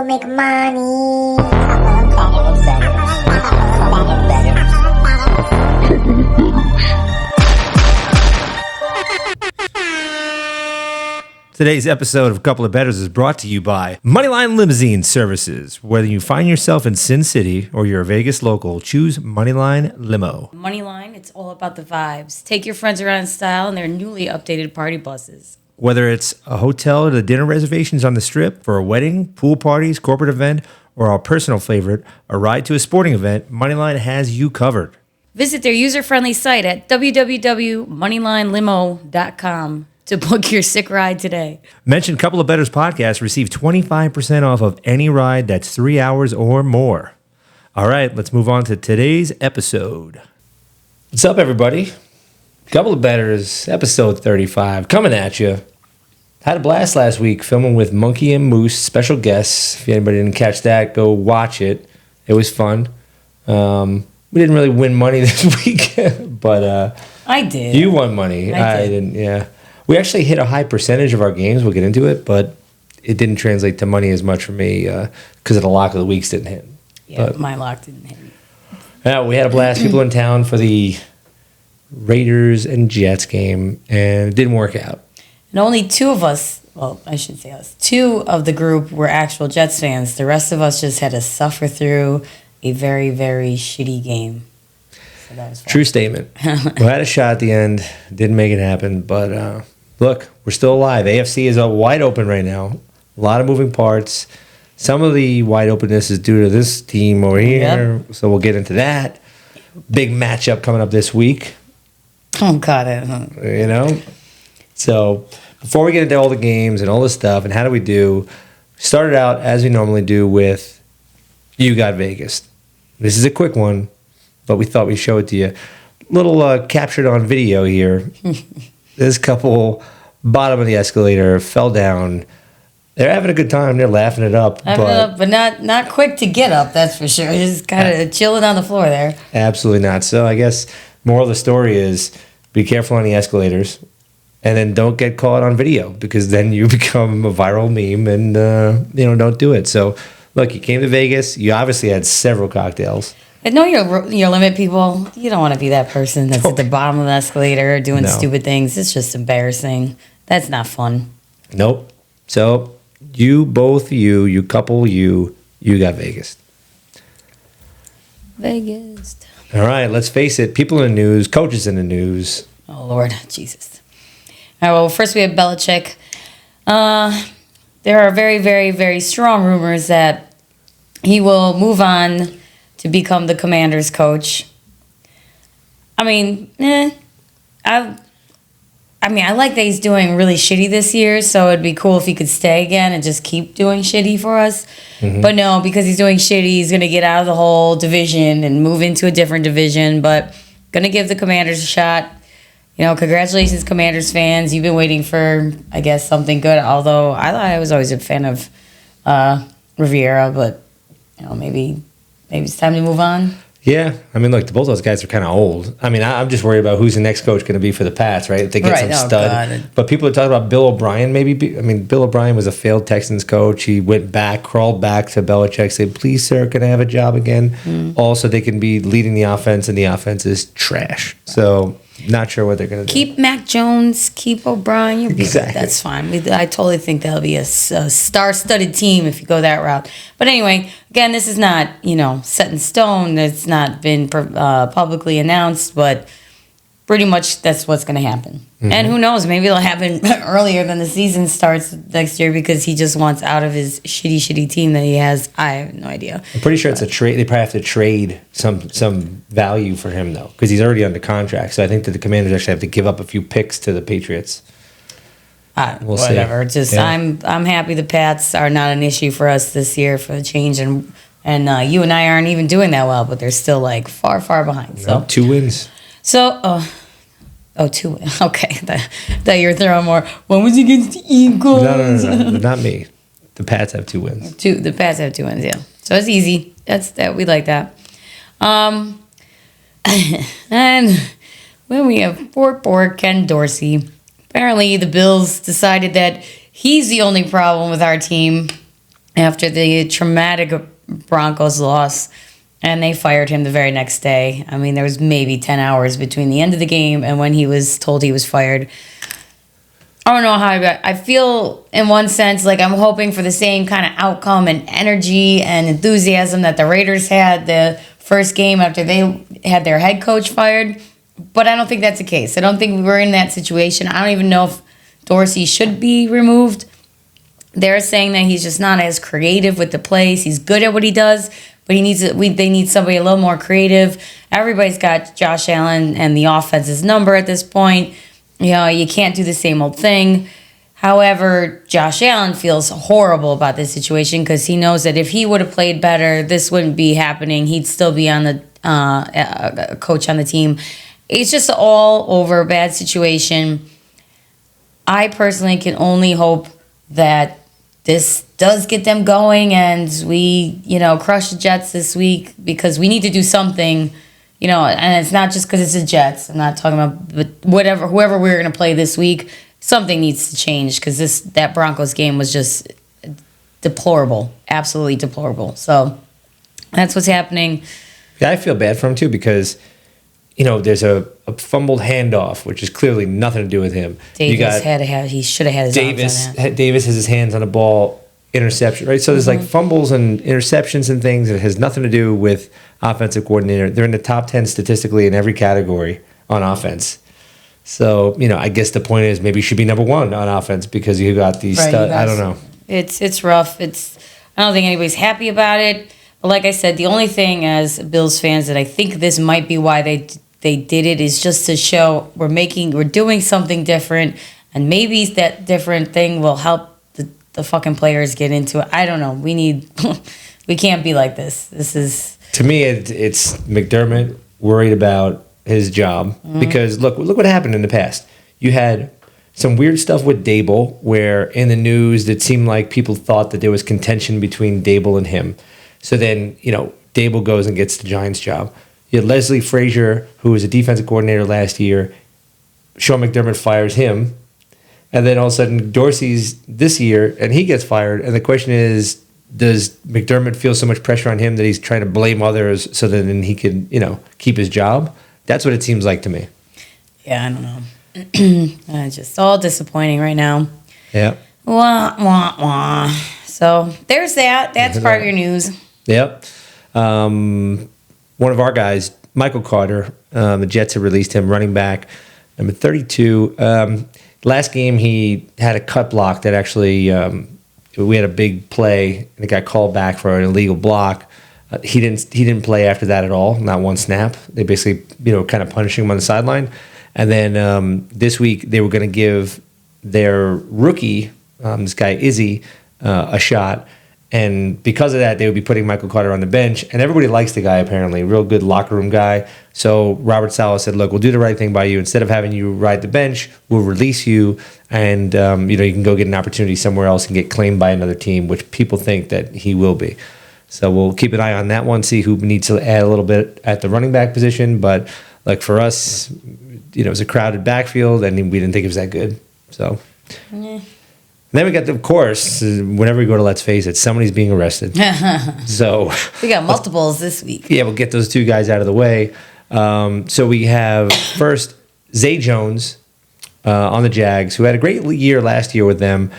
go make money. Today's episode of A Couple of Bettors is brought to you by Moneyline Limousine Services. Whether you find yourself in Sin City or you're a Vegas local, choose Moneyline Limo. Moneyline, it's all about the vibes. Take your friends around in style in their newly updated party buses. Whether it's a hotel or the dinner reservations on the Strip, for a wedding, pool parties, corporate event, or our personal favorite, a ride to a sporting event, Moneyline has you covered. Visit their user-friendly site at www.moneylinelimo.com to book your sick ride today. Mention Couple of Bettors podcast, receive 25% off of any ride that's 3 hours or more. All right, let's move on to today's episode. What's up, everybody? Couple of Bettors, episode 35, coming at you. Had a blast last week filming with Monkey and Moose, special guests. If anybody didn't catch that, go watch it. It was fun. We didn't really win money this week, but I did. You won money. I didn't, yeah. We actually hit a high percentage of our games. We'll get into it, but it didn't translate to money as much for me because of the lock of the weeks didn't hit. Yeah, but my lock didn't hit. Yeah, we had a blast. People in town for the Raiders and Jets game, and it didn't work out. And only two of us, well, I should say us, two of the group were actual Jets fans. The rest of us just had to suffer through a very, very shitty game. So that was fun. True statement. We had a shot at the end. Didn't make it happen, but look, we're still alive. AFC is wide open right now. A lot of moving parts. Some of the wide openness is due to this team over here, so we'll get into that. Big matchup coming up this week. Oh, God. You know? So before we get into all the games and all this stuff and how do we do, started out as we normally do with You Got Vegas. This is a quick one, but we thought we'd show it to you. Little captured on video here. This couple, bottom of the escalator, fell down. They're having a good time. They're laughing it up. But not quick to get up, that's for sure. Just kind of chilling on the floor there. Absolutely not. So I guess moral of the story is be careful on the escalators and then don't get caught on video because then you become a viral meme and, don't do it. So, look, you came to Vegas. You obviously had several cocktails. But know your limit, people. You don't want to be that person that's at the bottom of the escalator doing stupid things. It's just embarrassing. That's not fun. Nope. So you got Vegas. Vegas. All right, let's face it. People in the news, coaches in the news. Oh, Lord. Jesus. All right, well, first we have Belichick. There are very, very, very strong rumors that he will move on to become the Commanders coach. I mean, I like that he's doing really shitty this year, so it'd be cool if he could stay again and just keep doing shitty for us. Mm-hmm. But no, because he's doing shitty, he's going to get out of the whole division and move into a different division, but going to give the Commanders a shot. Congratulations, Commanders fans. You've been waiting for, I guess, something good, although I was always a fan of Riviera, but, maybe it's time to move on. Yeah. I mean, look, both those guys are kind of old. I mean, I'm just worried about who's the next coach going to be for the Pats, right? If they get some stud. God. But people are talking about Bill O'Brien maybe. Bill O'Brien was a failed Texans coach. He crawled back to Belichick, said, please, sir, can I have a job again? Also, they can be leading the offense, and the offense is trash. So, not sure what they're going to do. Keep Mac Jones, keep O'Brien. Exactly. That's fine. I totally think that'll be a star-studded team if you go that route. But anyway, again, this is not, set in stone. It's not been publicly announced, but pretty much that's what's going to happen. Mm-hmm. And who knows, maybe it'll happen earlier than the season starts next year because he just wants out of his shitty team that he has. I have no idea. I'm pretty sure it's a trade. They probably have to trade some value for him, though, because he's already under contract. So I think that the Commanders actually have to give up a few picks to the Patriots. We'll whatever. See. Just I'm happy the Pats are not an issue for us this year for a change, and you and I aren't even doing that well, but they're still like far behind. So 2 wins. So. 2 wins. Okay, that you're throwing more. When was he against the Eagles? No, not me. The Pats have 2 wins. The Pats have 2 wins. Yeah, so it's easy. We like that. And then we have Fort Ken Dorsey. Apparently, the Bills decided that he's the only problem with our team, after the traumatic Broncos loss, and they fired him the very next day. I mean, there was maybe 10 hours between the end of the game and when he was told he was fired. I don't know how I feel in one sense like I'm hoping for the same kind of outcome and energy and enthusiasm that the Raiders had the first game after they had their head coach fired. But I don't think that's the case. I don't think we're in that situation. I don't even know if Dorsey should be removed. They're saying that he's just not as creative with the plays. He's good at what he does, but they need somebody a little more creative. Everybody's got Josh Allen and the offense's number at this point. You know, you can't do the same old thing. However, Josh Allen feels horrible about this situation because he knows that if he would have played better, this wouldn't be happening. He'd still be on the coach on the team. It's just all over bad situation. I personally can only hope that this does get them going and we, crush the Jets this week because we need to do something. And it's not just because it's the Jets. I'm not talking about whoever we're going to play this week. Something needs to change because that Broncos game was just deplorable, absolutely deplorable. So that's what's happening. Yeah, I feel bad for him too because, there's a fumbled handoff, which is clearly nothing to do with him. He should have had his Davis. arms on that. Davis has his hands on the ball, interception, right? So there's like fumbles and interceptions and things that has nothing to do with offensive coordinator. They're in the top 10 statistically in every category on offense. So, I guess the point is maybe you should be number one on offense because you got these stuff. I don't know. It's rough. I don't think anybody's happy about it. But like I said, the only thing as Bills fans that I think this might be why they did it is just to show we're doing something different, and maybe that different thing will help the fucking players get into it. I don't know. We can't be like this. This is... To me, it's McDermott worried about his job because look what happened in the past. You had some weird stuff with Dable where in the news it seemed like people thought that there was contention between Dable and him. So then, Dable goes and gets the Giants job. You had Leslie Frazier, who was a defensive coordinator last year. Sean McDermott fires him. And then all of a sudden, Dorsey's this year, and he gets fired. And the question is, does McDermott feel so much pressure on him that he's trying to blame others so that then he can, keep his job? That's what it seems like to me. Yeah, I don't know. Just all disappointing right now. Yeah. Wah, wah, wah. So there's that. That's part of your news. Yep. One of our guys, Michael Carter, the Jets have released him, running back, number 32. Last game, he had a cut block that actually, we had a big play, and it got called back for an illegal block. He didn't play after that at all, not one snap. They basically, kind of punishing him on the sideline. And then this week, they were going to give their rookie, this guy Izzy, a shot. And because of that, they would be putting Michael Carter on the bench. And everybody likes the guy, apparently. Real good locker room guy. So Robert Saleh said, look, we'll do the right thing by you. Instead of having you ride the bench, we'll release you. And, you can go get an opportunity somewhere else and get claimed by another team, which people think that he will be. So we'll keep an eye on that one, see who needs to add a little bit at the running back position. But, like, for us, it was a crowded backfield, and we didn't think it was that good. So... Yeah. And then we got, of course, whenever we go to Let's Face It, somebody's being arrested. So we got multiples this week. Yeah, we'll get those two guys out of the way. So we have first Zay Jones on the Jags, who had a great year last year with them,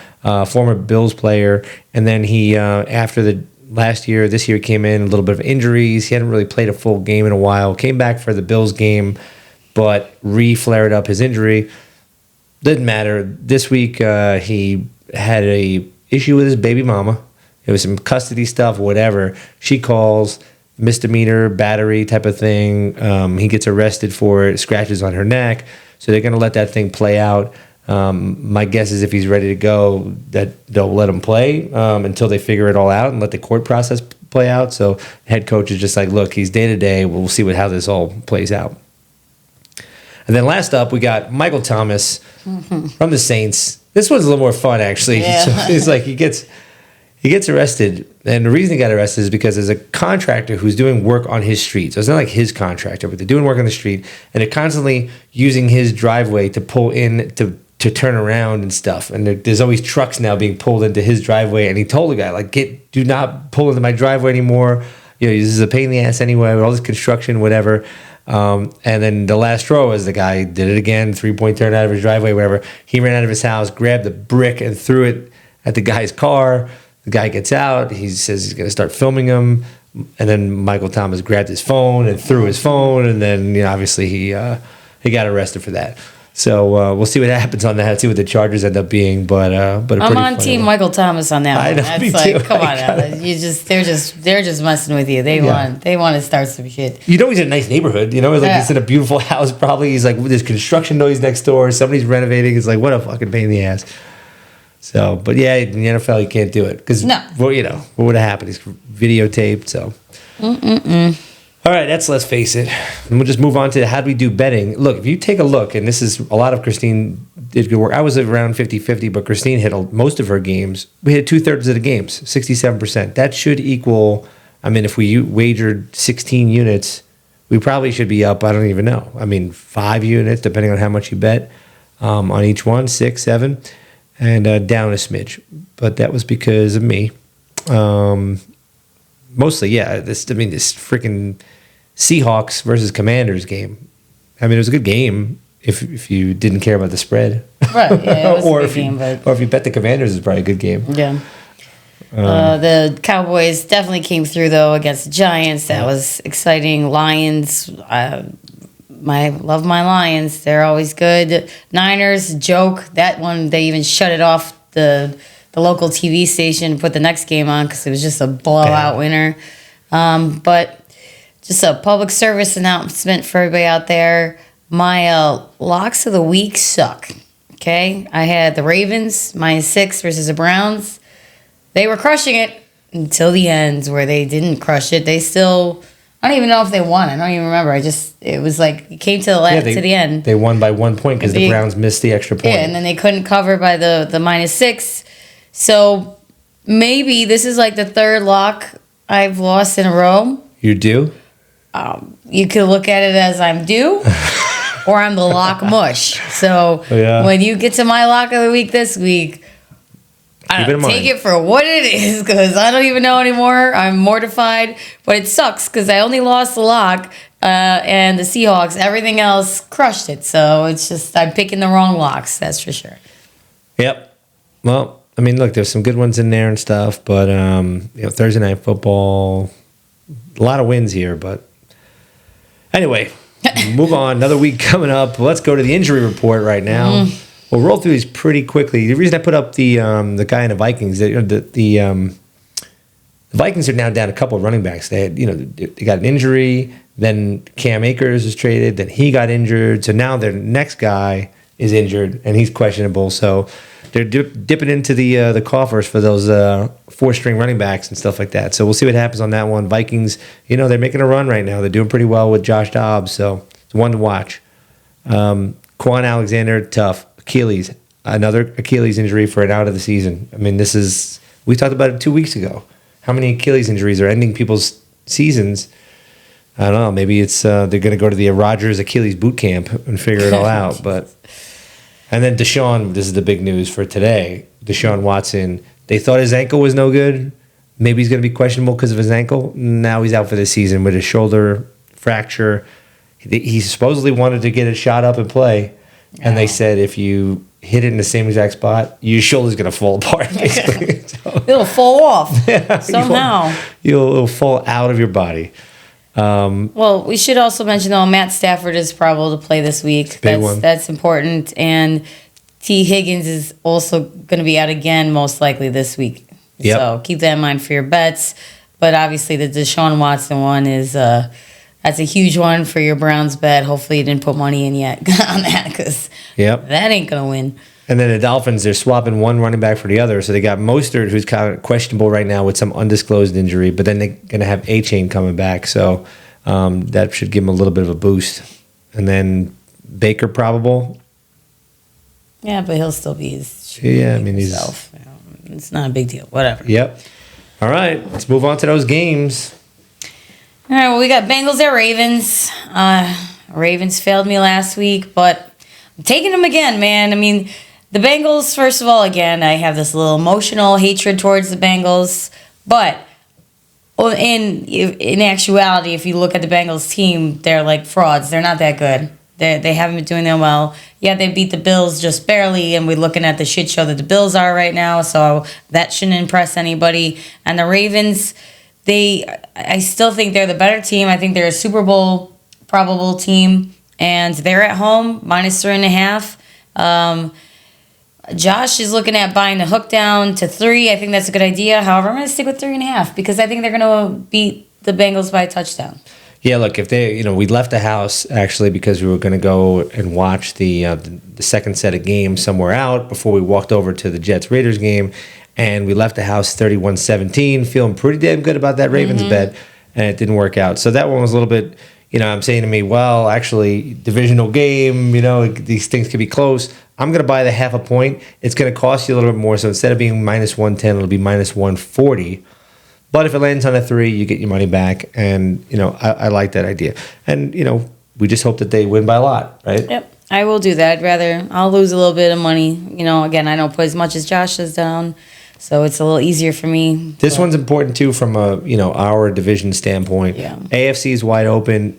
former Bills player. And then he, after the last year, this year came in, a little bit of injuries. He hadn't really played a full game in a while. Came back for the Bills game, but re-flared up his injury. Didn't matter. This week, he had a issue with his baby mama. It was some custody stuff, whatever. She calls, misdemeanor, battery type of thing. He gets arrested for it, scratches on her neck. So they're going to let that thing play out. My guess is if he's ready to go, that they'll let him play until they figure it all out and let the court process play out. So the head coach is just like, look, he's day-to-day. We'll see how this all plays out. And then last up, we got Michael Thomas from the Saints. This one's a little more fun, actually. Yeah. So it's like he gets arrested, and the reason he got arrested is because there's a contractor who's doing work on his street. So it's not like his contractor, but they're doing work on the street, and they're constantly using his driveway to pull in to to turn around and stuff. And there's always trucks now being pulled into his driveway. And he told the guy, like, do not pull into my driveway anymore. This is a pain in the ass anyway, with all this construction, whatever. And then the last straw was the guy did it again, 3-point turn out of his driveway, whatever. He ran out of his house, grabbed the brick and threw it at the guy's car. The guy gets out. He says he's going to start filming him. And then Michael Thomas grabbed his phone and threw his phone. And then, obviously he got arrested for that. So we'll see what happens on that. See what the charges end up being. But I'm on team Michael Thomas on that one. I know, That's me like, too. come on, they're just messing with you. They want to start some shit. He's in a nice neighborhood. He's in a beautiful house. Probably he's like, there's construction noise next door. Somebody's renovating. It's like, what a fucking pain in the ass. So, but yeah, in the NFL you can't do it because what would have happened? He's videotaped. So. All right, let's face it. And we'll just move on to how do we do betting. Look, if you take a look, and this is a lot of Christine did good work. I was around 50-50, but Christine hit most of her games. We hit 2/3 of the games, 67%. That should equal, if we wagered 16 units, we probably should be up, I don't even know. 5 units, depending on how much you bet on each one, 6, 7, and down a smidge. But that was because of me. Mostly, yeah. This freaking Seahawks versus Commanders game. It was a good game if you didn't care about the spread, right? Yeah, it was a good game, or if you bet the Commanders, it's probably a good game. Yeah. The Cowboys definitely came through though against the Giants. That was exciting. Lions, love my Lions. They're always good. Niners, joke. That one they even shut it off the local TV station, put the next game on because it was just a blowout winner. But just a public service announcement for everybody out there. My locks of the week suck. Okay? I had the Ravens, -6 versus the Browns. They were crushing it until the end where they didn't crush it. They still... I don't even know if they won. I don't even remember. It was like, it came to the end. They won by 1 point because the Browns missed the extra point. Yeah, and then they couldn't cover by the -6. So maybe this is like the third lock I've lost in a row. You do? You could look at it as I'm due, or I'm the lock mush. So when you get to my lock of the week this week, take it for what it is because I don't even know anymore. I'm mortified, but it sucks because I only lost the lock and the Seahawks. Everything else crushed it. So it's just I'm picking the wrong locks. That's for sure. Yep. Well. Look, there's some good ones in there and stuff, but Thursday Night Football, a lot of wins here. But anyway, move on. Another week coming up. Let's go to the injury report right now. We'll roll through these pretty quickly. The reason I put up the guy in the Vikings, the Vikings are now down a couple of running backs. They had, they got an injury. Then Cam Akers was traded. Then he got injured. So now their next guy is injured and he's questionable. So they're dipping into the coffers for those 4-string running backs and stuff like that. So we'll see what happens on that one. Vikings, they're making a run right now. They're doing pretty well with Josh Dobbs, so it's one to watch. Quan Alexander, tough. Achilles, another Achilles injury for an out of the season. We talked about it 2 weeks ago. How many Achilles injuries are ending people's seasons? I don't know. Maybe it's they're going to go to the Rodgers Achilles boot camp and figure it all out, but... And then Deshaun, this is the big news for today. Deshaun Watson, they thought his ankle was no good. Maybe he's going to be questionable because of his ankle. Now he's out for the season with a shoulder fracture. He supposedly wanted to get a shot up and play. And they said if you hit it in the same exact spot, your shoulder's going to fall apart, basically. It'll fall off somehow. It'll fall out of your body. Well, we should also mention, though, Matt Stafford is probable to play this week. That's important. And T. Higgins is also going to be out again, most likely this week. Yep. So keep that in mind for your bets. But obviously, the Deshaun Watson one is that's a huge one for your Browns bet. Hopefully, you didn't put money in yet on that because that ain't going to win. And then the Dolphins, they're swapping one running back for the other. So they got Mostert, who's kind of questionable right now with some undisclosed injury, but then they're going to have A-Chain coming back. So that should give him a little bit of a boost. And then Baker probable. Yeah, but he'll still be his himself. It's not a big deal. Whatever. Yep. All right. Let's move on to those games. All right. Well, we got Bengals at Ravens. Ravens failed me last week, but I'm taking them again, man. The Bengals, first of all, again, I have this little emotional hatred towards the Bengals. But in actuality, if you look at the Bengals team, they're like frauds. They're not that good. They haven't been doing that well. Yeah, they beat the Bills just barely, and we're looking at the shit show that the Bills are right now, so that shouldn't impress anybody. And the Ravens, I still think they're the better team. I think they're a Super Bowl probable team, and they're at home, -3.5. Josh is looking at buying the hook down to 3. I think that's a good idea. However, I'm going to stick with 3.5 because I think they're going to beat the Bengals by a touchdown. Yeah, look, if they, we left the house actually because we were going to go and watch the second set of games somewhere out before we walked over to the Jets-Raiders game, and we left the house 31-17, feeling pretty damn good about that Ravens bet, and it didn't work out. So that one was a little bit, I'm saying to me, well, actually, divisional game, these things could be close. I'm going to buy the 0.5 point. It's going to cost you a little bit more, so instead of being -110, it'll be -140. But if it lands on a 3, you get your money back, and I like that idea. And we just hope that they win by a lot, right? Yep, I will do that. I'll lose a little bit of money. Again, I don't put as much as Josh has down, so it's a little easier for me. This one's important too from a our division standpoint. Yeah. AFC is wide open.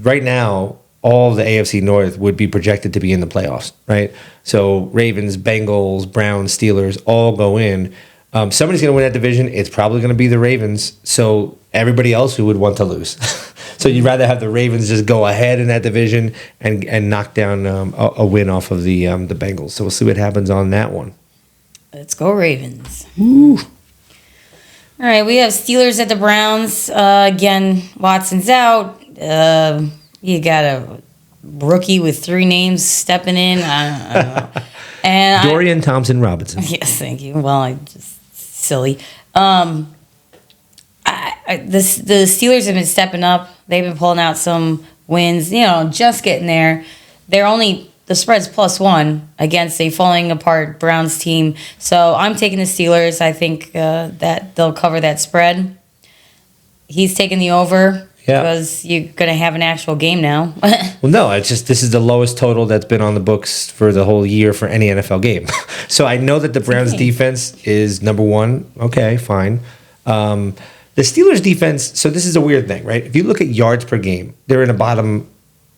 Right now all of the AFC North would be projected to be in the playoffs, right? So Ravens, Bengals, Browns, Steelers all go in. Somebody's going to win that division. It's probably going to be the Ravens. So everybody else who would want to lose. So you'd rather have the Ravens just go ahead in that division and knock down a win off of the Bengals. So we'll see what happens on that one. Let's go Ravens. Woo. All right, we have Steelers at the Browns. Again, Watson's out. You got a rookie with 3 names stepping in. I don't know. And Dorian Thompson-Robinson. Yes, thank you. Well, I just silly. The Steelers have been stepping up. They've been pulling out some wins. Just getting there. The spread's +1 against a falling apart Browns team. So I'm taking the Steelers. I think that they'll cover that spread. He's taking the over. Yeah. Because you're going to have an actual game now. Well, no, it's just this is the lowest total that's been on the books for the whole year for any NFL game. So I know that the Browns' defense is number 1. Okay, fine. The Steelers' defense, so this is a weird thing, right? If you look at yards per game, they're in the bottom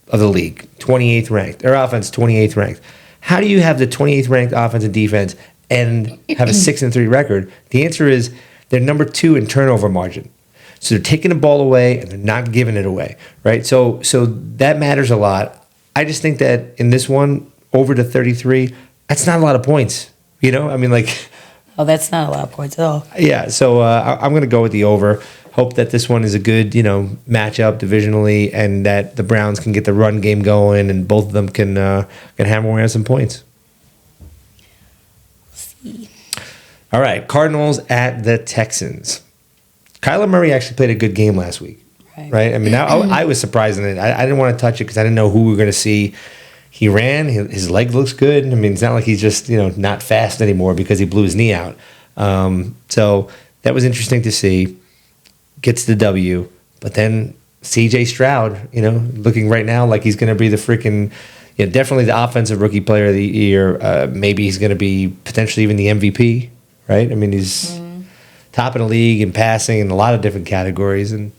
of the league, 28th ranked. Their offense, 28th ranked. How do you have the 28th ranked offense and defense and have a 6-3 record? The answer is they're number 2 in turnover margin. So they're taking the ball away and they're not giving it away, right? So that matters a lot. I just think that in this one, over to 33, that's not a lot of points. Oh, that's not a lot of points at all. Yeah, so I'm going to go with the over. Hope that this one is a good, matchup divisionally, and that the Browns can get the run game going, and both of them can hammer away on some points. We'll see. All right, Cardinals at the Texans. Kyler Murray actually played a good game last week, right? I mean, I was surprised in it. I didn't want to touch it because I didn't know who we were going to see. He ran. His leg looks good. I mean, it's not like he's just, not fast anymore because he blew his knee out. So that was interesting to see. Gets the W. But then C.J. Stroud, looking right now like he's going to be the freaking, definitely the offensive rookie player of the year. Maybe he's going to be potentially even the MVP, right? I mean, he's top in the league in passing in a lot of different categories. And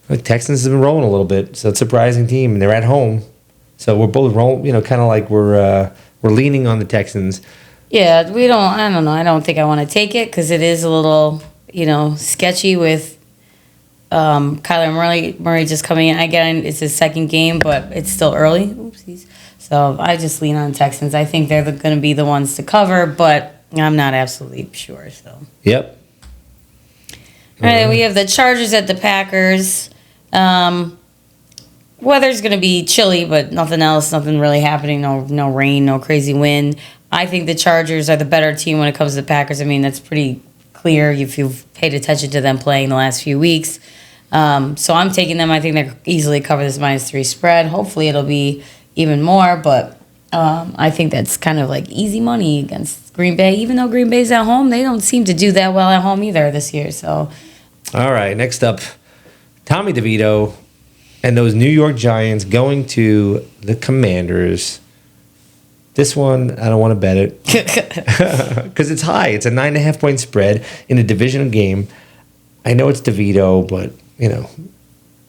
the Texans have been rolling a little bit. So it's a surprising team. And they're at home. So we're both rolling, kind of like we're leaning on the Texans. Yeah, I don't know. I don't think I want to take it because it is a little, sketchy with Kyler Murray just coming in. Again, it's his second game, but it's still early. Oopsies. So I just lean on Texans. I think they're going to be the ones to cover, but I'm not absolutely sure. So. Yep. All right, we have the Chargers at the Packers. Weather's going to be chilly, but nothing else. Nothing really happening. No rain, no crazy wind. I think the Chargers are the better team when it comes to the Packers. I mean, that's pretty clear if you've paid attention to them playing the last few weeks. So I'm taking them. I think they'll easily cover this -3 spread. Hopefully it'll be even more, but I think that's kind of like easy money against Green Bay. Even though Green Bay's at home, they don't seem to do that well at home either this year. So, all right, next up, Tommy DeVito and those New York Giants going to the Commanders. This one, I don't want to bet it because it's high. It's a 9.5 point spread in a divisional game. I know it's DeVito, but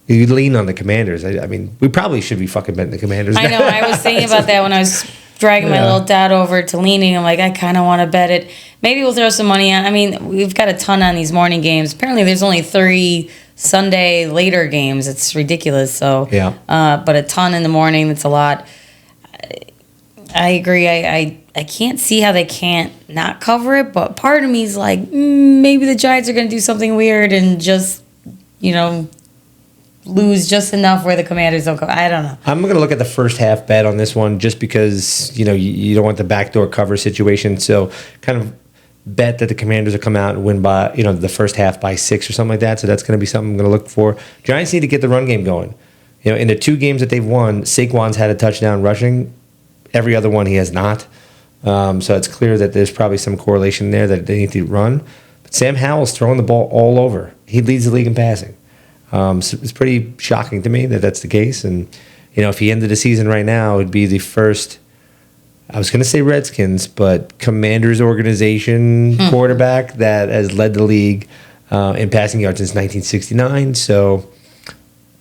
you lean on the Commanders. I mean, we probably should be fucking betting the Commanders. I know. I was thinking about that when I was dragging my little dad over to leaning. I'm like, I kind of want to bet it. Maybe we'll throw some money on. I mean, we've got a ton on these morning games. Apparently, there's only 3 Sunday later games. It's ridiculous. So, but a ton in the morning. That's a lot. I agree. I can't see how they can't not cover it, but part of me is like, maybe the Giants are going to do something weird and just, lose just enough where the Commanders don't cover. I don't know. I'm going to look at the first half bet on this one just because, you don't want the backdoor cover situation. So kind of bet that the Commanders will come out and win by, the first half by 6 or something like that. So that's going to be something I'm going to look for. Giants need to get the run game going. In the 2 games that they've won, Saquon's had a touchdown rushing. Every other one he has not. So it's clear that there's probably some correlation there that they need to run. But Sam Howell's throwing the ball all over. He leads the league in passing. So it's pretty shocking to me that that's the case. And, if he ended the season right now, it would be the first, I was going to say Redskins, but Commanders organization quarterback that has led the league in passing yards since 1969. So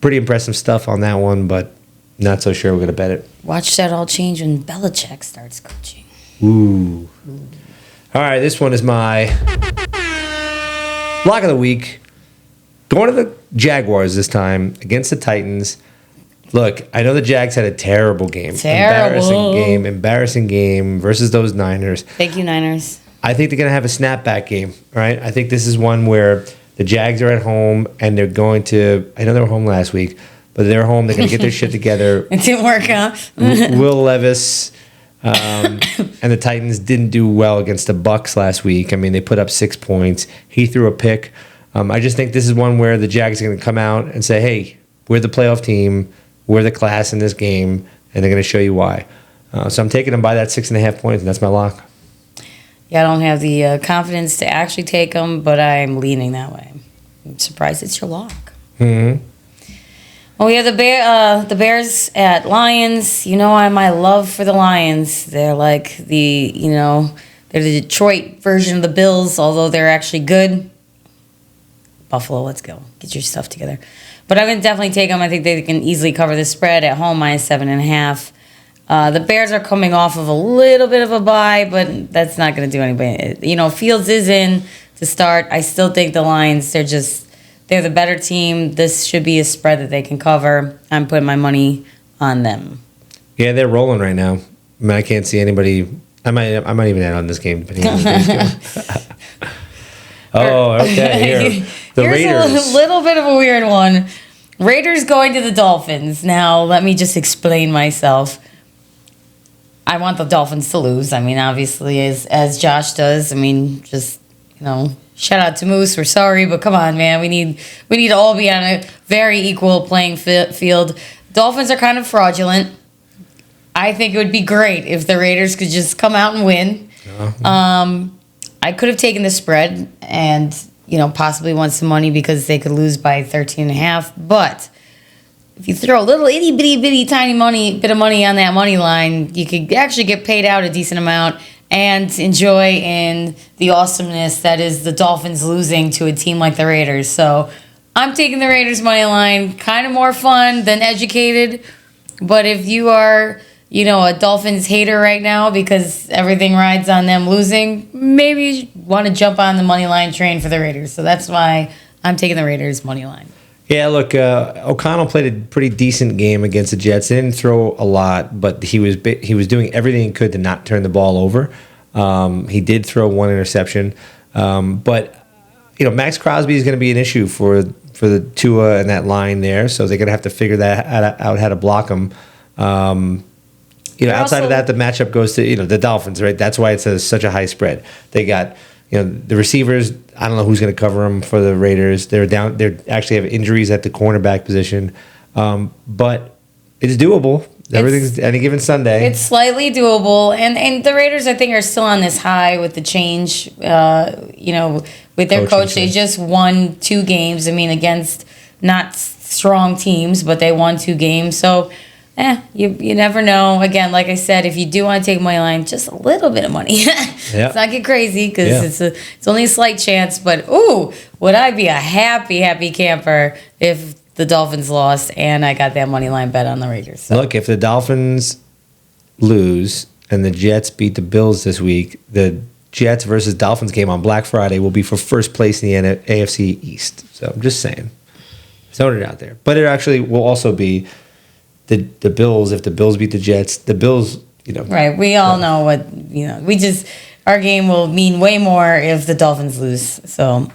pretty impressive stuff on that one, but not so sure we're going to bet it. Watch that all change when Belichick starts coaching. Ooh. All right, this one is my lock of the week. Going to the Jaguars this time against the Titans. Look, I know the Jags had a terrible game. Embarrassing game versus those Niners. Thank you, Niners. I think they're going to have a snapback game, right? I think this is one where the Jags are at home and they're going to, I know they were home last week, but they're home. They're going to get their shit together. It didn't work out. Will Levis and the Titans didn't do well against the Bucks last week. I mean, they put up 6 points. He threw a pick. I just think this is one where the Jags are going to come out and say, hey, we're the playoff team. We're the class in this game. And they're going to show you why. So I'm taking them by that 6.5 points, and that's my lock. Yeah, I don't have the confidence to actually take them, but I'm leaning that way. I'm surprised it's your lock. Mm-hmm. Well, we have the Bears at Lions. My love for the Lions. They're like they're the Detroit version of the Bills, although they're actually good. Buffalo, let's go. Get your stuff together. But I'm going to definitely take them. I think they can easily cover the spread at home, -7.5. The Bears are coming off of a little bit of a bye, but that's not going to do anybody. Fields is in to start. I still think the Lions, they're the better team. This should be a spread that they can cover. I'm putting my money on them. Yeah, they're rolling right now. I mean, I can't see anybody. I might even add on this game depending on the Oh, okay. Here. The Raiders. Here's a little bit of a weird one. Raiders going to the Dolphins. Now, let me just explain myself. I want the Dolphins to lose. I mean, obviously, as Josh does. I mean, just, shout out to Moose. We're sorry, but come on, man. We need to all be on a very equal playing field. Dolphins are kind of fraudulent. I think it would be great if the Raiders could just come out and win. I could have taken the spread and, possibly won some money because they could lose by 13.5. But if you throw a little itty bitty tiny bit of money on that money line, you could actually get paid out a decent amount and enjoy in the awesomeness that is the Dolphins losing to a team like the Raiders. So I'm taking the Raiders money line. Kind of more fun than educated. But if you are, a Dolphins hater right now because everything rides on them losing, maybe you want to jump on the money line train for the Raiders. So that's why I'm taking the Raiders money line. Yeah, look, O'Connell played a pretty decent game against the Jets. They didn't throw a lot, but he was doing everything he could to not turn the ball over. He did throw one interception, but Max Crosby is going to be an issue for the Tua and that line there, so they're going to have to figure that out how to block him. Outside of that, the matchup goes to the Dolphins, right? That's why it's such a high spread. They got the receivers. I don't know who's going to cover them for the Raiders. They're down. They actually have injuries at the cornerback position, but it's doable. Everything's any given Sunday. It's slightly doable, and the Raiders I think are still on this high with the change. With their coach, they just won 2 games. I mean, against not strong teams, but they won 2 games. So You never know. Again, like I said, if you do want to take money line, just a little bit of money. Let's not get crazy because it's only a slight chance. But would I be a happy camper if the Dolphins lost and I got that money line bet on the Raiders? So. Look, if the Dolphins lose and the Jets beat the Bills this week, the Jets versus Dolphins game on Black Friday will be for first place in the AFC East. So I'm just saying, throwing it out there. But it actually will also be the Bills. If the Bills beat the Jets, the Bills, Right. We all know what, our game will mean way more if the Dolphins lose. So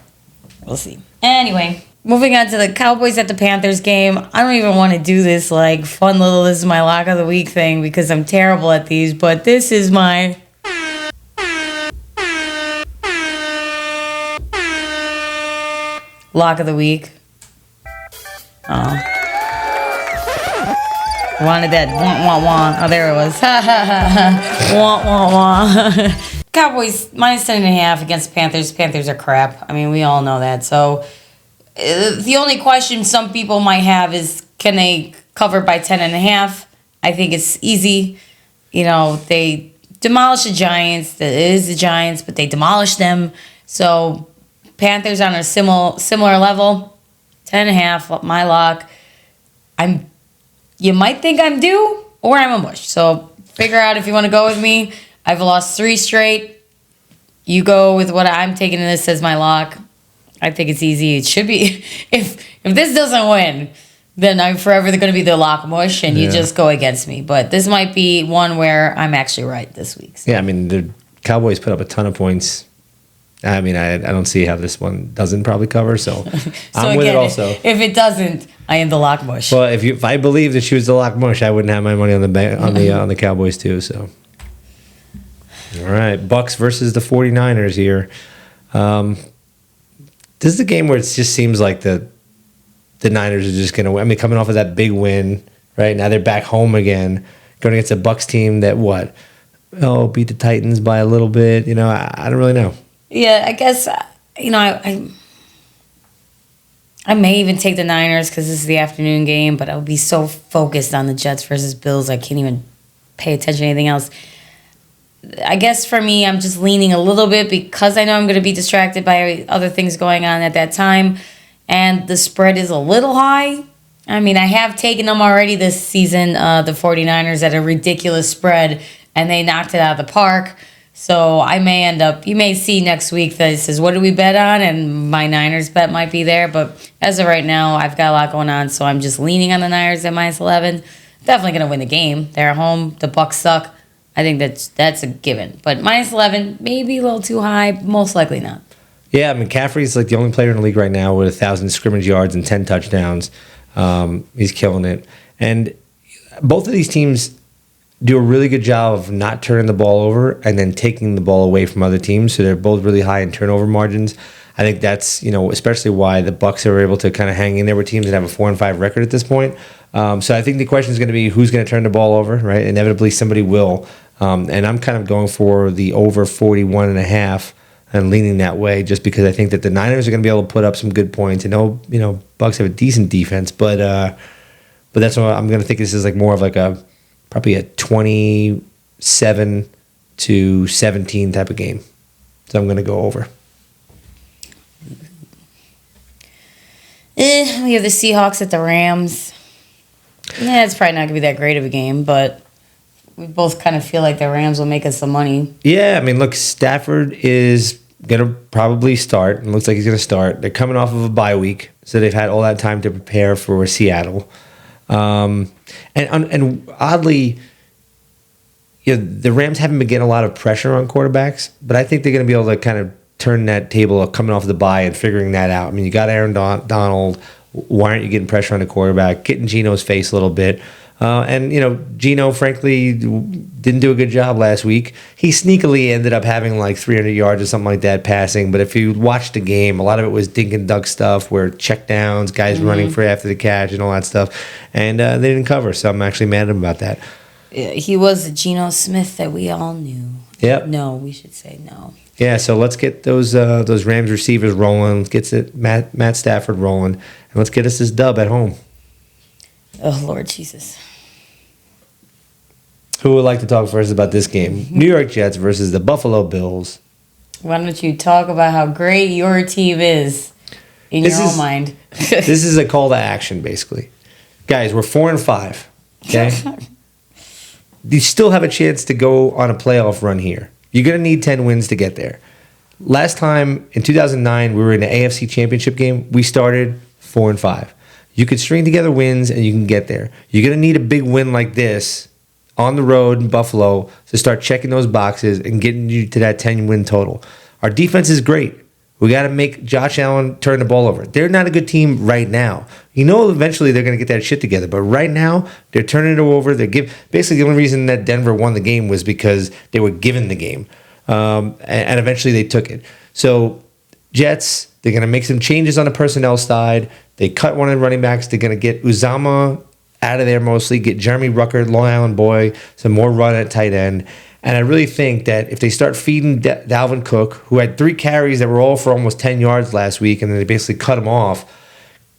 we'll see. Anyway, moving on to the Cowboys at the Panthers game. I don't even want to do this fun little this is my lock of the week thing because I'm terrible at these, but this is my lock of the week. Oh. Wanted that wah. Oh, there it was. Wah. Cowboys -10.5 against Panthers. Panthers are crap. I mean, we all know that. So the only question some people might have is, can they cover by 10.5? I think it's easy. They demolished the Giants. It is the Giants, but they demolished them. So Panthers on a similar level. 10.5, my lock. You might think I'm due or I'm a mush. So figure out if you want to go with me. I've lost 3 straight. You go with what I'm taking this as my lock. I think it's easy. It should be. If this doesn't win, then I'm forever going to be the lock mush, and you just go against me. But this might be one where I'm actually right this week. So. Yeah, I mean, the Cowboys put up a ton of points. I mean, I don't see how this one doesn't probably cover, so I'm with it also. If it doesn't, I am the lock mush. Well, if I believe that she was the lock mush, I wouldn't have my money on the Cowboys too. So, all right, Bucks versus the 49ers here. This is a game where it just seems like the Niners are just going to win. I mean, coming off of that big win, right? Now they're back home again, going against a Bucks team that beat the Titans by a little bit. I don't really know. Yeah, I guess, I may even take the Niners because this is the afternoon game, but I'll be so focused on the Jets versus Bills, I can't even pay attention to anything else. I guess for me, I'm just leaning a little bit because I know I'm going to be distracted by other things going on at that time, and the spread is a little high. I mean, I have taken them already this season, the 49ers, at a ridiculous spread, and they knocked it out of the park. So I may you may see next week that it says, what do we bet on? And my Niners bet might be there. But as of right now, I've got a lot going on. So I'm just leaning on the Niners at -11. Definitely going to win the game. They're at home. The Bucks suck. I think that's a given. But -11, maybe a little too high. Most likely not. Yeah, I mean, McCaffrey's the only player in the league right now with 1,000 scrimmage yards and 10 touchdowns. He's killing it. And both of these teams do a really good job of not turning the ball over and then taking the ball away from other teams. So they're both really high in turnover margins. I think that's, especially why the Bucks are able to kind of hang in there with teams that have a 4-5 record at this point. So I think the question is going to be who's going to turn the ball over, right? Inevitably somebody will. And I'm kind of going for the over 41.5 and leaning that way just because I think that the Niners are going to be able to put up some good points. I know, Bucks have a decent defense, but that's what I'm going to think this is more of probably a 27-17 type of game. So I'm going to go over. We have the Seahawks at the Rams. Yeah, it's probably not going to be that great of a game, but we both kind of feel like the Rams will make us some money. Yeah, I mean, look, Stafford is going to probably start. It looks like he's going to start. They're coming off of a bye week, so they've had all that time to prepare for Seattle. And oddly, the Rams haven't been getting a lot of pressure on quarterbacks, but I think they're going to be able to kind of turn that table of coming off the bye and figuring that out. I mean, you got Aaron Donald. Why aren't you getting pressure on the quarterback? Getting Geno's face a little bit. And Geno, frankly, didn't do a good job last week. He sneakily ended up having 300 yards or something like that passing. But if you watched the game, a lot of it was dink and dunk stuff where check downs, guys running for after the catch and all that stuff. And they didn't cover, so I'm actually mad at him about that. Yeah, he was the Geno Smith that we all knew. Yep. No, we should say no. Yeah, so let's get those Rams receivers rolling. Let's get Matt Stafford rolling. And let's get us this dub at home. Oh, Lord Jesus. Who would like to talk first about this game? New York Jets versus the Buffalo Bills. Why don't you talk about how great your team is in your own mind? This is a call to action, basically. Guys, we're 4-5. Okay? You still have a chance to go on a playoff run here. You're going to need 10 wins to get there. Last time, in 2009, we were in the AFC Championship game. We started 4-5. You could string together wins, and you can get there. You're going to need a big win like this on the road in Buffalo to start checking those boxes and getting you to that 10-win total. Our defense is great. We got to make Josh Allen turn the ball over. They're not a good team right now. You know, eventually they're going to get that shit together. But right now, they're turning it over. Basically, the only reason that Denver won the game was because they were given the game. And eventually they took it. So, Jets, they're going to make some changes on the personnel side. They cut one of the running backs. They're going to get Uzama out of there mostly, get Jeremy Rucker, Long Island boy, some more run at tight end. And I really think that if they start feeding Dalvin Cook, who had 3 carries that were all for almost 10 yards last week, and then they basically cut him off,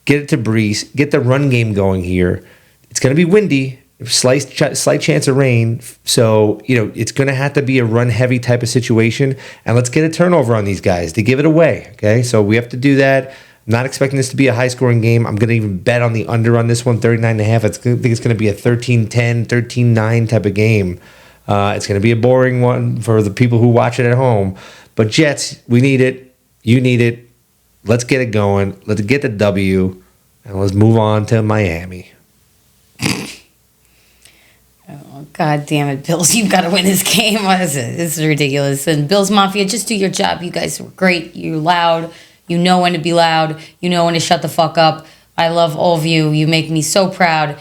get it to Brees, get the run game going here. It's going to be windy, slight chance of rain. So, it's going to have to be a run-heavy type of situation. And let's get a turnover on these guys to give it away, okay? So we have to do that. I'm not expecting this to be a high-scoring game. I'm going to even bet on the under on this one, 39.5. I think it's going to be a 13-10, 13-9 type of game. It's going to be a boring one for the people who watch it at home. But Jets, we need it. You need it. Let's get it going. Let's get the W. And let's move on to Miami. Oh, God damn it, Bills. You've got to win this game. What is it? This is ridiculous. And Bills Mafia, just do your job. You guys were great. You're loud. You know when to be loud. You know when to shut the fuck up. I love all of you. You make me so proud.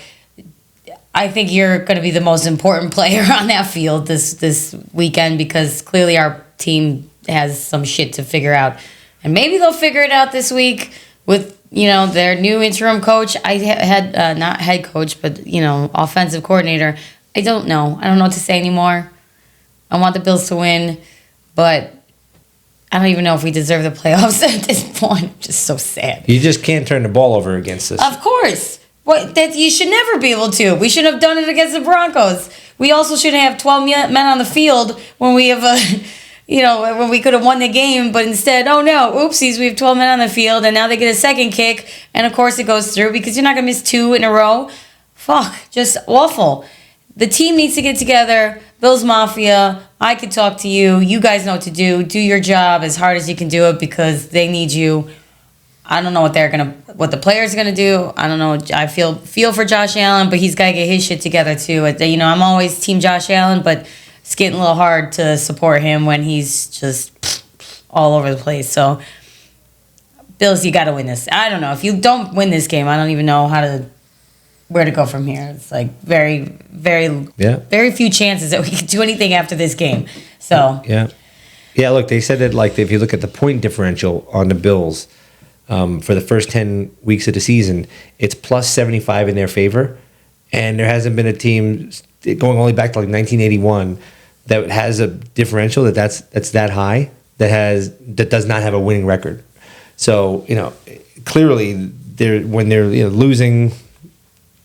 I think you're going to be the most important player on that field this weekend because clearly our team has some shit to figure out. And maybe they'll figure it out this week with, their new interim coach. I had, not head coach, but, offensive coordinator. I don't know. I don't know what to say anymore. I want the Bills to win, but I don't even know if we deserve the playoffs at this point. I'm just so sad. You just can't turn the ball over against us. Of course. That you should never be able to. We should have done it against the Broncos. We also shouldn't have 12 men on the field when we have when we could have won the game, but instead, oh no, oopsies, we have 12 men on the field, and now they get a second kick, and of course it goes through because you're not going to miss 2 in a row. Fuck, just awful. The team needs to get together. Bills Mafia, I could talk to you. You guys know what to do. Do your job as hard as you can do it because they need you. I don't know what the players are gonna do. I don't know. I feel for Josh Allen, but he's gotta get his shit together too. I'm always team Josh Allen, but it's getting a little hard to support him when he's just all over the place. So, Bills, you gotta win this. I don't know. If you don't win this game, I don't even know where to go from here. It's like very, very, very few chances that we could do anything after this game. So yeah. Look, they said that if you look at the point differential on the Bills. For the first 10 weeks of the season, it's plus 75 in their favor. And there hasn't been a team going only back to 1981 that has a differential that's that high that does not have a winning record. So, clearly when they're losing,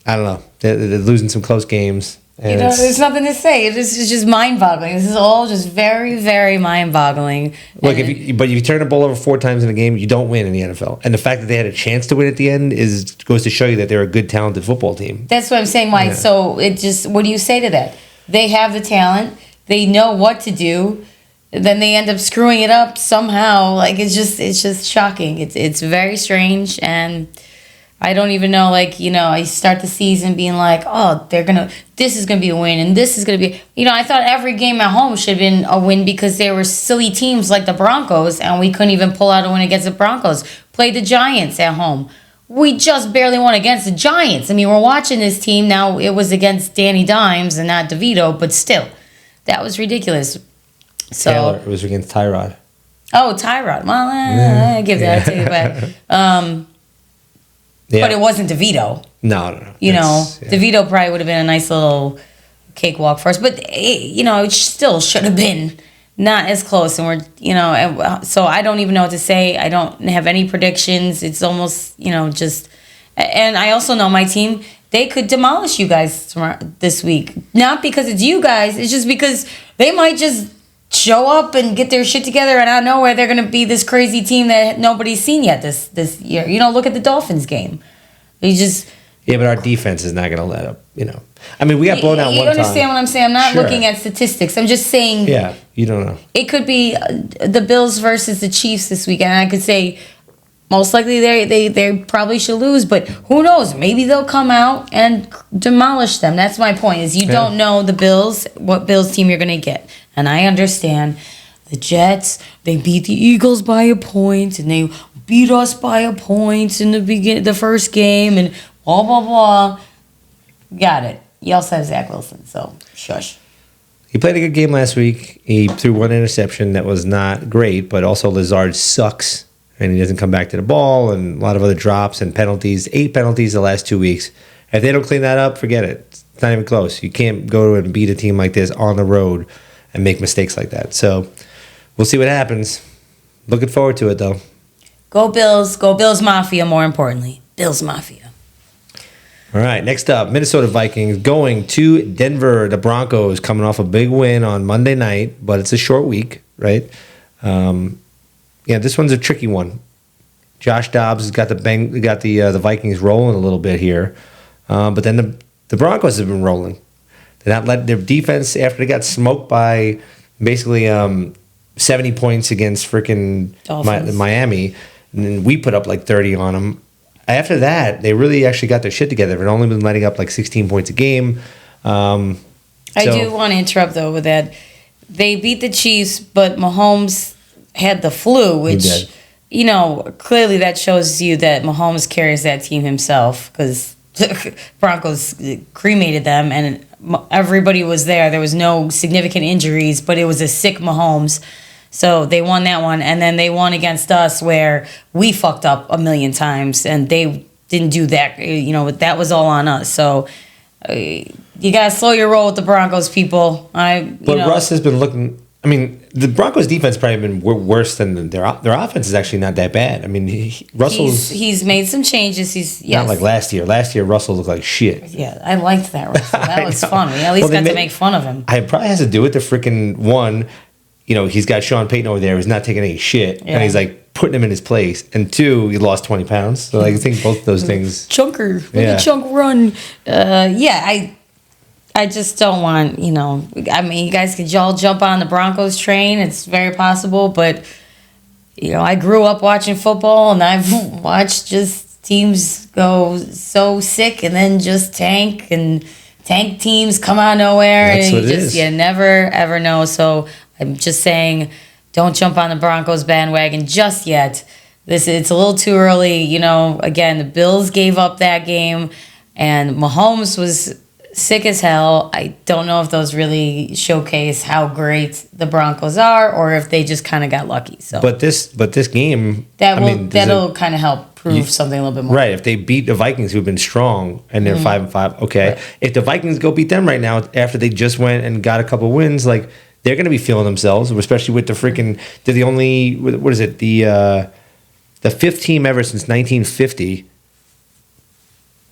I don't know, they're losing some close games. And there's nothing to say. It's just mind-boggling. This is all just very, very mind-boggling. Look, if you turn the ball over 4 times in a game, you don't win in the NFL. And the fact that they had a chance to win at the end goes to show you that they're a good, talented football team. That's what I'm saying, Mike. Yeah. So what do you say to that? They have the talent. They know what to do. Then they end up screwing it up somehow. It's just shocking. It's very strange, and I don't even know, I start the season being like, oh, this is going to be a win, and this is going to be, I thought every game at home should have been a win because there were silly teams like the Broncos, and we couldn't even pull out a win against the Broncos. Played the Giants at home. We just barely won against the Giants. I mean, we're watching this team now. It was against Danny Dimes and not DeVito, but still, that was ridiculous. So Taylor, it was against Tyrod. Oh, Tyrod. Well, I give that to you, but... But it wasn't DeVito. No. DeVito probably would have been a nice little cakewalk for us. But, it still should have been not as close. And so I don't even know what to say. I don't have any predictions. It's almost, just... And I also know my team, they could demolish you guys this week. Not because it's you guys. It's just because they might just show up and get their shit together, and out of nowhere they're going to be this crazy team that nobody's seen yet this year. Look at the Dolphins game. Yeah, but our defense is not going to let up, I mean, we got blown out one time. You understand what I'm saying? I'm not looking at statistics. I'm just saying. Yeah, you don't know. It could be the Bills versus the Chiefs this weekend. I could say most likely they probably should lose, but who knows? Maybe they'll come out and demolish them. That's my point. Is you don't know the Bills, what Bills team you're going to get. And I understand the Jets, they beat the Eagles by a point, and they beat us by a point in the first game, and blah, blah, blah. Got it. You also have Zach Wilson, so shush. He played a good game last week. He threw one interception that was not great, but also Lazard sucks, and he doesn't come back to the ball, and a lot of other drops and penalties. 8 penalties the last 2 weeks. If they don't clean that up, forget it. It's not even close. You can't go and beat a team like this on the road and make mistakes like that. So we'll see what happens. Looking forward to it, though. Go Bills. Go Bills Mafia, more importantly. Bills Mafia. All right, next up, Minnesota Vikings going to Denver. The Broncos coming off a big win on Monday night, but it's a short week, right? This one's a tricky one. Josh Dobbs has got the Vikings rolling a little bit here, but then the Broncos have been rolling. They're not letting their defense, after they got smoked by basically 70 points against freaking Miami, and then we put up like 30 on them. After that, they really actually got their shit together. They've only been letting up like 16 points a game. I do want to interrupt, though, with that. They beat the Chiefs, but Mahomes had the flu, which, clearly that shows you that Mahomes carries that team himself, because Broncos cremated them, and everybody was there. There was no significant injuries, but it was a sick Mahomes. So they won that one, and then they won against us where we fucked up a million times, and they didn't do that. That was all on us. So you got to slow your roll with the Broncos, people. Russ has been looking. I mean, the Broncos' defense probably been worse than their offense is actually not that bad. I mean, he's made some changes. Not like last year. Last year, Russell looked like shit. Yeah, I liked that Russell. That was fun. We at least got to make fun of him. It probably has to do with the freaking one. He's got Sean Payton over there who's not taking any shit, and he's like putting him in his place. And 2, he lost 20 pounds. So I think both of those things. Chunker, look at Chunk run. I just don't want, I mean, you guys could all jump on the Broncos train. It's very possible, but I grew up watching football, and I've watched just teams go so sick and then just tank, and tank teams come out of nowhere, and you never ever know. So I'm just saying, don't jump on the Broncos bandwagon just yet. It's a little too early. Again, the Bills gave up that game, and Mahomes was sick as hell. I don't know if those really showcase how great the Broncos are, or if they just kind of got lucky. So, but this game that'll kind of help prove something a little bit more. Right. If they beat the Vikings, who've been strong, and they're 5-5, okay. Right. If the Vikings go beat them right now after they just went and got a couple wins, like, they're going to be feeling themselves, especially with the freaking. They're the only. What is it? The 5th team ever since 1950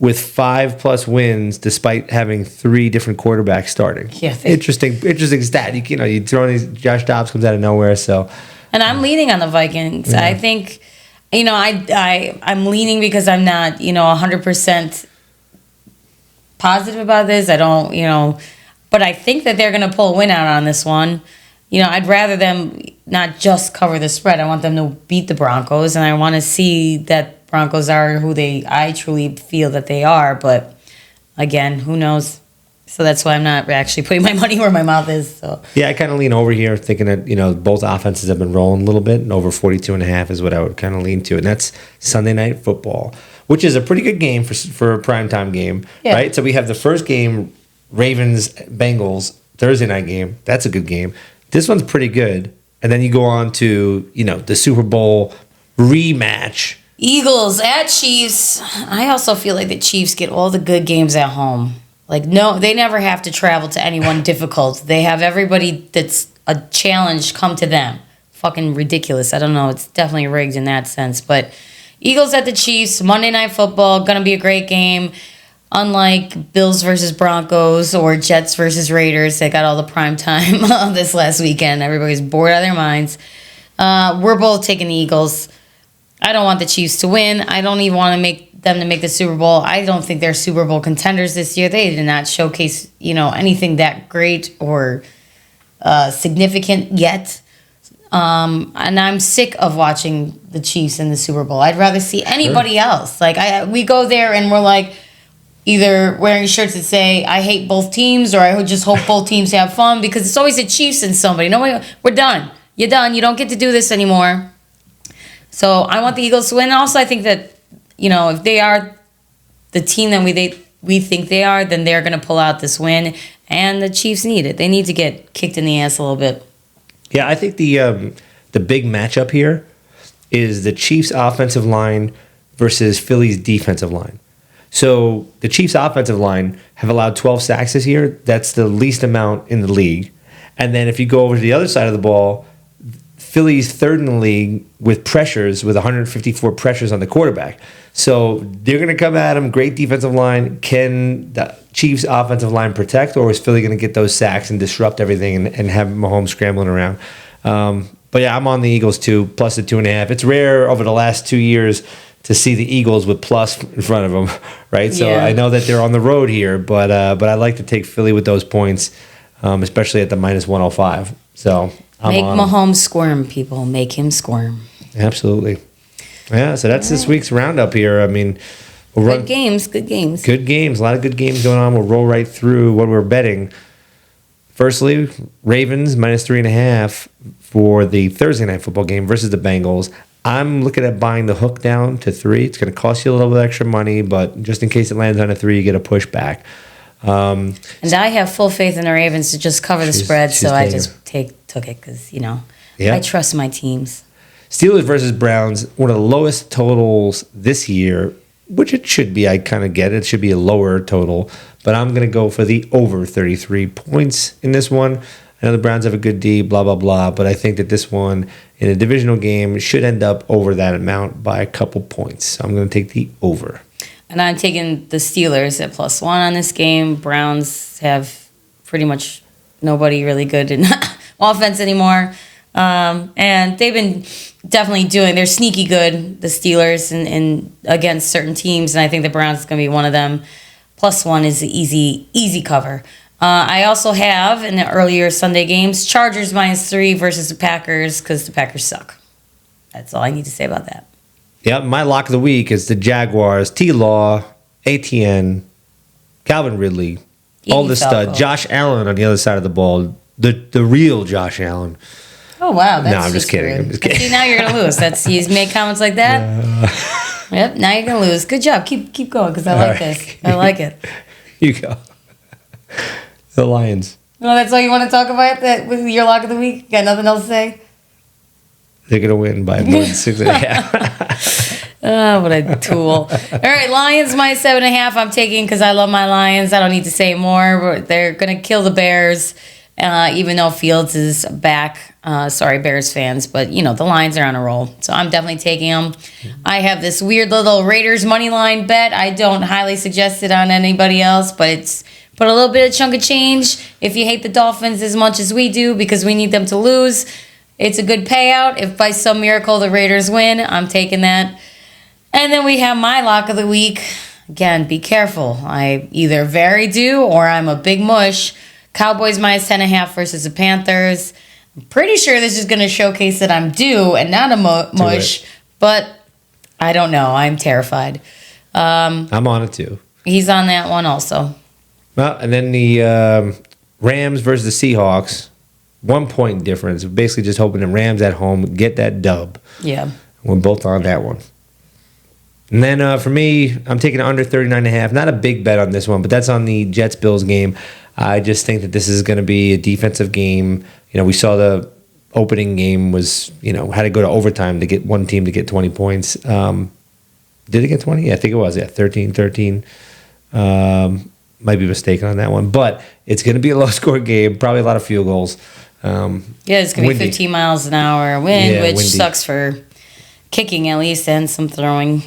with 5+ wins, despite having 3 different quarterbacks starting. Yeah, interesting stat. You throw in these. Josh Dobbs comes out of nowhere, so. And I'm leaning on the Vikings. Yeah. I think, I'm leaning because I'm not, 100% positive about this. I don't, but I think that they're going to pull a win out on this one. I'd rather them not just cover the spread. I want them to beat the Broncos, and I want to see that Broncos are who I truly feel that they are. But again, who knows? So that's why I'm not actually putting my money where my mouth is. So yeah, I kind of lean over here thinking that, both offenses have been rolling a little bit, and over 42.5 is what I would kind of lean to. And that's Sunday Night Football, which is a pretty good game for a primetime game, right? So we have the first game, Ravens, Bengals, Thursday night game. That's a good game. This one's pretty good. And then you go on to, the Super Bowl rematch. Eagles at Chiefs. I also feel like the Chiefs get all the good games at home. Like, no, they never have to travel to anyone difficult. They have everybody that's a challenge come to them. Fucking ridiculous. I don't know. It's definitely rigged in that sense. But Eagles at the Chiefs, Monday Night Football, going to be a great game. unlike Bills versus Broncos or Jets versus Raiders that got all the prime time this last weekend. Everybody's bored out of their minds. We're both taking the Eagles. I don't want the Chiefs to win. I don't even want to make them to make the Super Bowl. I don't think they're Super Bowl contenders this year. They did not showcase, anything that great or significant yet. And I'm sick of watching the Chiefs in the Super Bowl. I'd rather see anybody else. Like we go there and we're like either wearing shirts that say I hate both teams or I just hope both teams have fun because it's always the Chiefs and somebody. Nobody. We're done. You're done. You don't get to do this anymore. So I want the Eagles to win. Also, I think that if they are the team that we think they are, then they're going to pull out this win. And the Chiefs need it. They need to get kicked in the ass a little bit. Yeah, I think the big matchup here is the Chiefs' offensive line versus Philly's defensive line. So the Chiefs' offensive line have allowed 12 sacks this year. That's the least amount in the league. And then if you go over to the other side of the ball, Philly's third in the league with pressures, with 154 pressures on the quarterback. So they're going to come at him. Great defensive line. Can the Chiefs' offensive line protect, or is Philly going to get those sacks and disrupt everything and have Mahomes scrambling around? But yeah, I'm on the Eagles too, plus the 2.5. It's rare over the last 2 years to see the Eagles with plus in front of them, right? So I know that they're on the road here, but I like to take Philly with those points, especially at the minus 105. So make Mahomes squirm, people. Make him squirm. Absolutely. Yeah, so that's this week's roundup here. I mean, good games. Good games. A lot of good games going on. We'll roll right through what we're betting. Firstly, Ravens minus 3.5 for the Thursday night football game versus the Bengals. I'm looking at buying the hook down to 3. It's going to cost you a little bit extra money, but just in case it lands on a 3, you get a pushback. And I have full faith in the Ravens to just cover the spread, so I just took it because, I trust my teams. Steelers versus Browns, one of the lowest totals this year, which it should be. I kind of get it. It should be a lower total, but I'm going to go for the over 33 points in this one. I know the Browns have a good D, blah, blah, blah, but I think that this one in a divisional game should end up over that amount by a couple points. So I'm going to take the over. And I'm taking the Steelers at +1 on this game. Browns have pretty much nobody really good in offense anymore. And they've been definitely they're sneaky good, the Steelers, in against certain teams. And I think the Browns is going to be one of them. +1 is the easy cover. I also have, in the earlier Sunday games, Chargers -3 versus the Packers because the Packers suck. That's all I need to say about that. Yep, my lock of the week is the Jaguars, T-Law, ATN, Calvin Ridley, all the stud, Josh Allen on the other side of the ball, the real Josh Allen. Oh, wow. That's I'm just kidding. I'm just kidding. See, now you're going to lose. He's made comments like that. Yep, now you're going to lose. Good job. Keep going because I like this. I like it. You go. The Lions. Well, that's all you want to talk about with your lock of the week? Got nothing else to say? They're going to win by more than 6.5. Oh, what a tool. All right, Lions -7.5 I'm taking because I love my Lions. I don't need to say more. They're going to kill the Bears, even though Fields is back. Sorry, Bears fans, but, the Lions are on a roll. So I'm definitely taking them. I have this weird little Raiders money line bet. I don't highly suggest it on anybody else, but it's put a little bit of chunk of change if you hate the Dolphins as much as we do because we need them to lose. It's a good payout. If by some miracle the Raiders win, I'm taking that. And then we have my lock of the week. Again, be careful. I either very do or I'm a big mush. Cowboys -10.5 versus the Panthers. I'm pretty sure this is going to showcase that I'm due and not a mush, but I don't know. I'm terrified. I'm on it too. He's on that one also. Well, and then the Rams versus the Seahawks. 1 point difference. Basically just hoping the Rams at home get that dub. Yeah. We're both on that one. And then for me, I'm taking under 39.5. Not a big bet on this one, but that's on the Jets-Bills game. I just think that this is going to be a defensive game. We saw the opening game was, had to go to overtime to get one team to get 20 points. Did it get 20? Yeah, I think it was. Yeah, 13-13. Might be mistaken on that one. But it's going to be a low-scoring game, probably a lot of field goals. It's going to be 15 miles an hour wind, which windy. sucks for kicking at least and some throwing.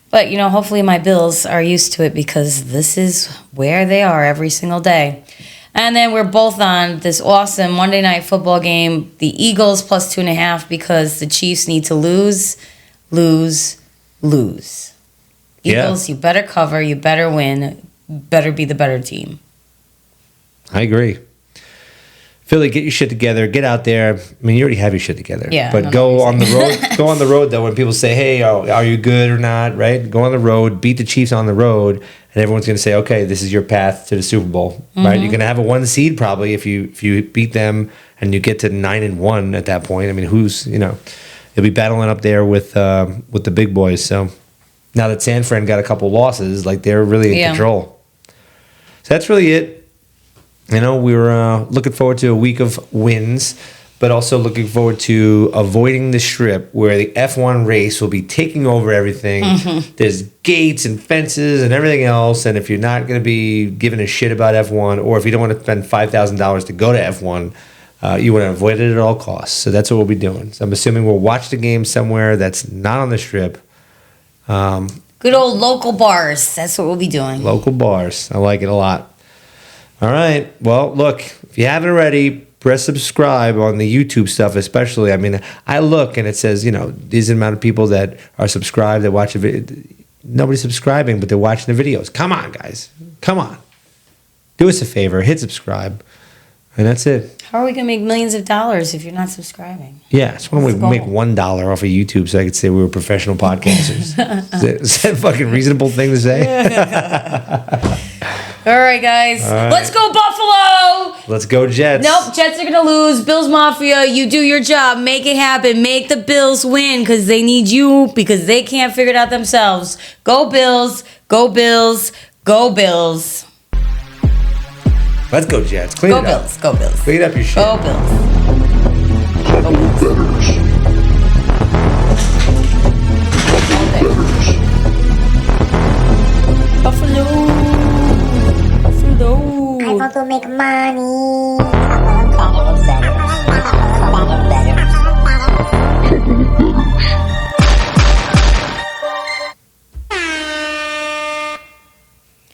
But, hopefully my Bills are used to it because this is where they are every single day. And then we're both on this awesome Monday Night Football game, the Eagles plus 2.5 because the Chiefs need to lose. Eagles, you better cover, you better win, better be the better team. I agree. Philly, get your shit together. Get out there. I mean, you already have your shit together. Yeah. But go on the road. Go on the road, though, when people say, hey, are you good or not, right? Go on the road. Beat the Chiefs on the road. And everyone's going to say, okay, this is your path to the Super Bowl, right? You're going to have a 1 seed probably if you beat them and you get to 9-1 at that point. I mean, you'll be battling up there with the big boys. So now that San Fran got a couple losses, like they're really in control. So that's really it. We were looking forward to a week of wins, but also looking forward to avoiding the strip where the F1 race will be taking over everything. There's gates and fences and everything else. And if you're not going to be giving a shit about F1, or if you don't want to spend $5,000 to go to F1, you want to avoid it at all costs. So that's what we'll be doing. So I'm assuming we'll watch the game somewhere that's not on the strip. Good old local bars. That's what we'll be doing. Local bars. I like it a lot. All right. Well, look, if you haven't already, press subscribe on the YouTube stuff especially. I mean, I look and it says, these are the amount of people that are subscribed, that watch a video. Nobody's subscribing, but they're watching the videos. Come on, guys. Come on. Do us a favor. Hit subscribe. And that's it. How are we going to make millions of dollars if you're not subscribing? Yeah, I just want to make $1 off of YouTube so I could say we were professional podcasters. Is that a fucking reasonable thing to say? All right, guys. All right. Let's go, Buffalo. Let's go, Jets. Nope, Jets are going to lose. Bills Mafia, you do your job. Make it happen. Make the Bills win because they need you because they can't figure it out themselves. Go Bills. Go Bills. Go Bills. Let's go, Jets. Clean it up. Go Bills. Go Bills. Clean up your shit. Go Bills. Bettors.